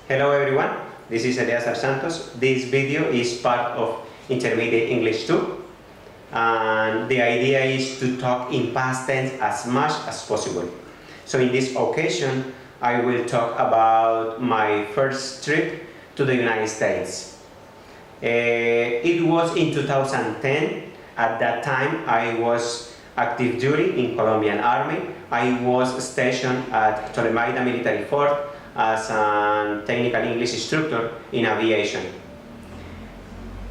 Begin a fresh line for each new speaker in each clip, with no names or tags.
Hello everyone, this is Eleazar Santos. This video is part of Intermediate English 2, and the idea is to talk in past tense as much as possible. So in this occasion, I will talk about my first trip to the United States. It was in 2010. At that time, I was active duty in Colombian Army. I was stationed at Tolemaida Military Fort as a technical English instructor in aviation.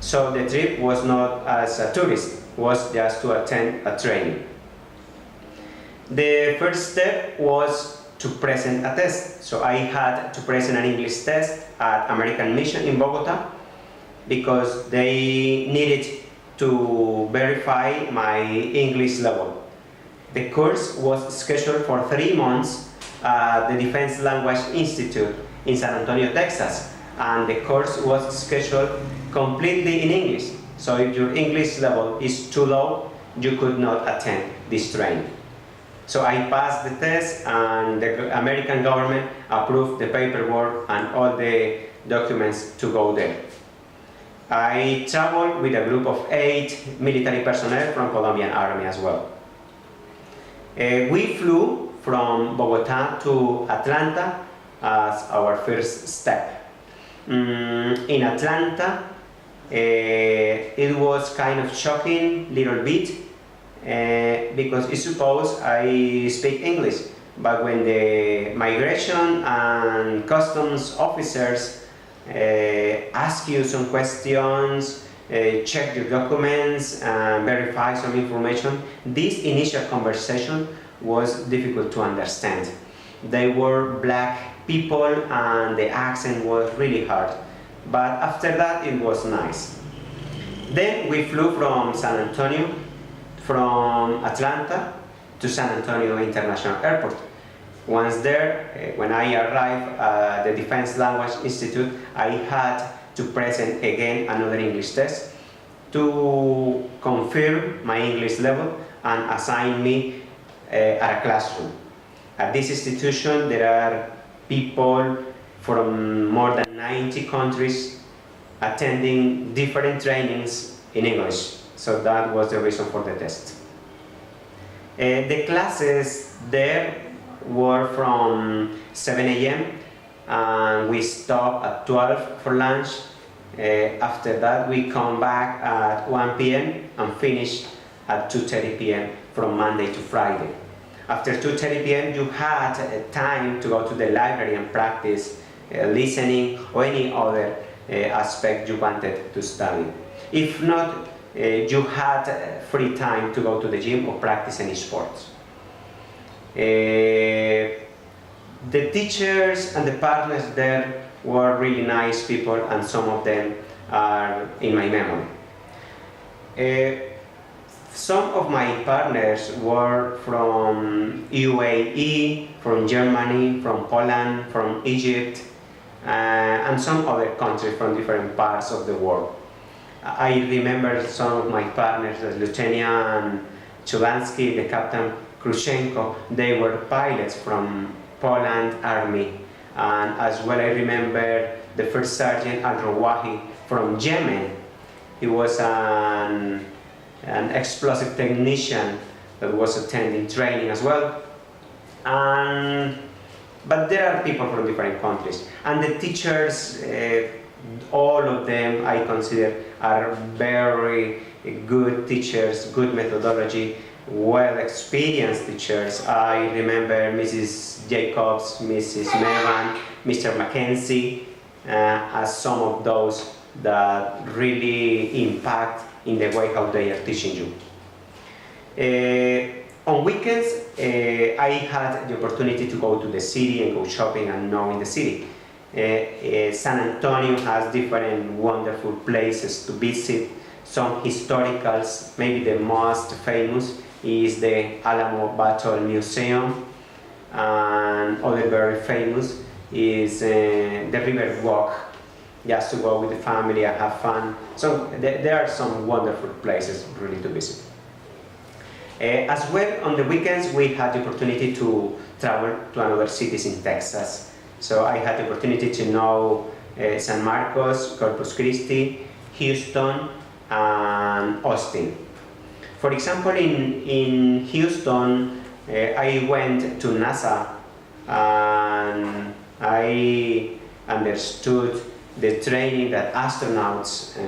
So the trip was not as a tourist, was just to attend a training. The first step was to present a test. So I had to present an English test at American Mission in Bogota because they needed to verify my English level. The course was scheduled for 3 months at the Defense Language Institute in San Antonio, Texas, and the course was scheduled completely in English. So if your English level is too low, you could not attend this training. So I passed the test, and the American government approved the paperwork and all the documents to go there. I traveled with a group of 8 military personnel from Colombian Army as well. We flew from Bogota to Atlanta as our first step. In Atlanta, it was kind of shocking, little bit, because it's supposed I speak English, but when the migration and customs officers ask you some questions, check your documents, and verify some information, this initial conversation was difficult to understand. They were black people and the accent was really hard, but after that it was nice. Then we flew from Atlanta to San Antonio International Airport. Once there, when I arrived at the Defense Language Institute, I had to present again another English test to confirm my English level and assign me at a classroom. At this institution, there are people from more than 90 countries attending different trainings in English. So that was the reason for the test. The classes there were from 7 a.m. and we stop at 12 for lunch. After that, we come back at 1 p.m. and finish at 2:30 p.m. from Monday to Friday. After 2:30 p.m. you had time to go to the library and practice listening or any other aspect you wanted to study. If not, you had free time to go to the gym or practice any sports. The teachers and the partners there were really nice people, and some of them are in my memory. Some of my partners were from UAE, from Germany, from Poland, from Egypt, and some other countries from different parts of the world. I remember some of my partners, Lieutenant Chulansky, the Captain Krushenko. They were pilots from Poland Army, and as well I remember the First Sergeant Al-Rawahi from Yemen. He was an explosive technician that was attending training as well. But there are people from different countries, and the teachers, all of them I consider are very good teachers, good methodology, well-experienced teachers. I remember Mrs. Jacobs, Mrs. Mevan, Mr. Mackenzie, as some of those that really impact in the way how they are teaching you. On weekends, I had the opportunity to go to the city and go shopping and know in the city. San Antonio has different wonderful places to visit, some historicals. Maybe the most famous is the Alamo Battle Museum, and other very famous is the River Walk, just to go with the family and have fun. So there are some wonderful places really to visit. As well, on the weekends we had the opportunity to travel to another cities in Texas. So I had the opportunity to know San Marcos, Corpus Christi, Houston, and Austin. For example, in Houston, I went to NASA and I understood the training that astronauts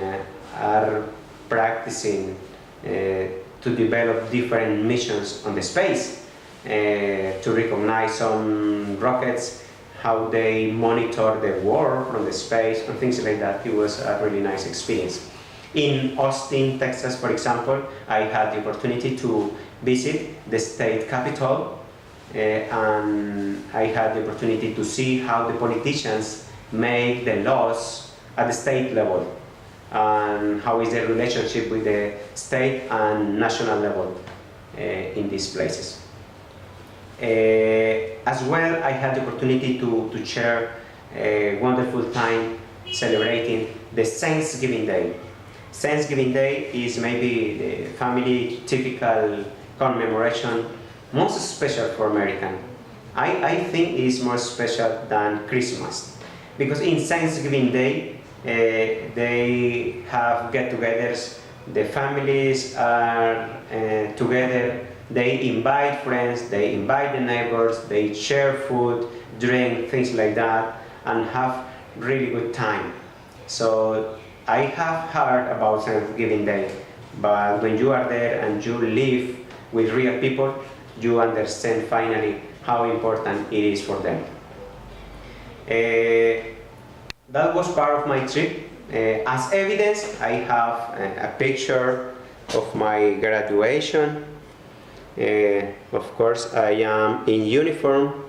are practicing to develop different missions on the space, to recognize some rockets, how they monitor the world from the space, and things like that. It was a really nice experience. In Austin, Texas, for example, I had the opportunity to visit the state capitol, and I had the opportunity to see how the politicians make the laws at the state level, and how is the relationship with the state and national level in these places. As well, I had the opportunity to share a wonderful time celebrating the Thanksgiving Day. Thanksgiving Day is maybe the family typical commemoration most special for American. I think it is more special than Christmas, because in Thanksgiving Day they have get-togethers, the families are together, they invite friends, they invite the neighbors, they share food, drink, things like that, and have really good time. So I have heard about Thanksgiving Day, but when you are there and you live with real people, you understand finally how important it is for them. That was part of my trip. As evidence, I have a picture of my graduation. Of course, I am in uniform.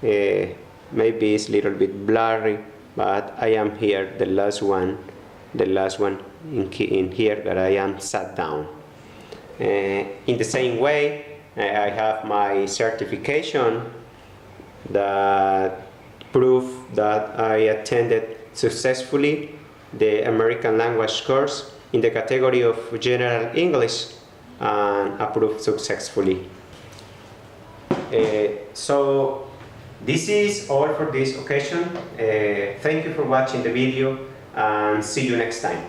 Maybe it's a little bit blurry, but I am here, the last one in here that I am sat down. In the same way, I have my certification that prove that I attended successfully the American language course in the category of General English and approved successfully. So this is all for this occasion. Thank you for watching the video and see you next time.